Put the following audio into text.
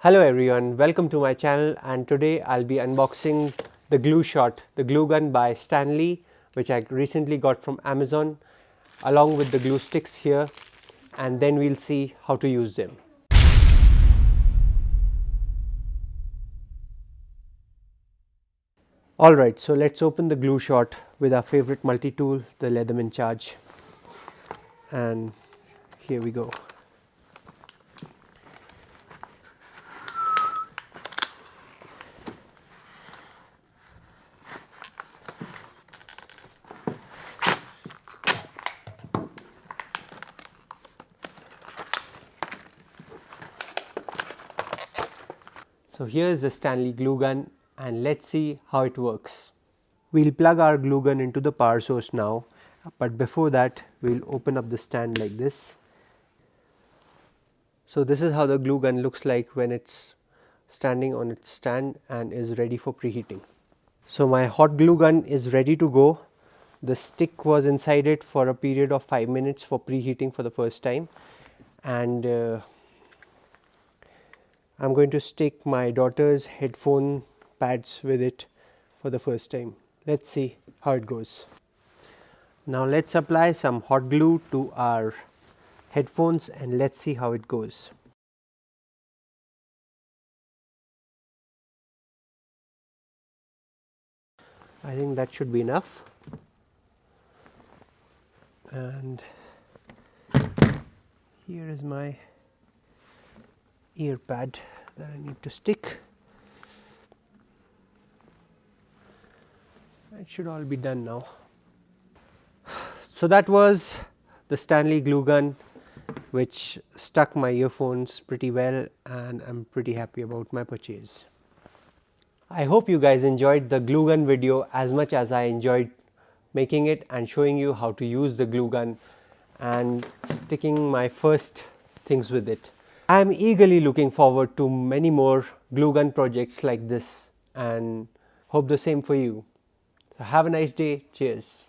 Hello everyone, welcome to my channel, and today I'll be unboxing the glue shot, the glue gun by Stanley, which I recently got from Amazon, along with the glue sticks here, and then we'll see how to use them. Alright, so let's open the glue shot with our favorite multi-tool, the Leatherman Charge, and here we go. So here is the Stanley glue gun, and let's see how it works. We'll plug our glue gun into the power source now, but before that we'll open up the stand like this. So this is how the glue gun looks like when it's standing on its stand and is ready for preheating. So my hot glue gun is ready to go. The stick was inside it for a period of 5 minutes for preheating for the first time, and I'm going to stick my daughter's headphone pads with it for the first time. Let's see how it goes. Now let's apply some hot glue to our headphones and let's see how it goes. I think that should be enough. And here is my ear pad that I need to stick. It should all be done now. So that was the Stanley glue gun, which stuck my earphones pretty well, and I'm pretty happy about my purchase. I hope you guys enjoyed the glue gun video as much as I enjoyed making it and showing you how to use the glue gun and sticking my first things with it. I am eagerly looking forward to many more glue gun projects like this and hope the same for you. So have a nice day. Cheers.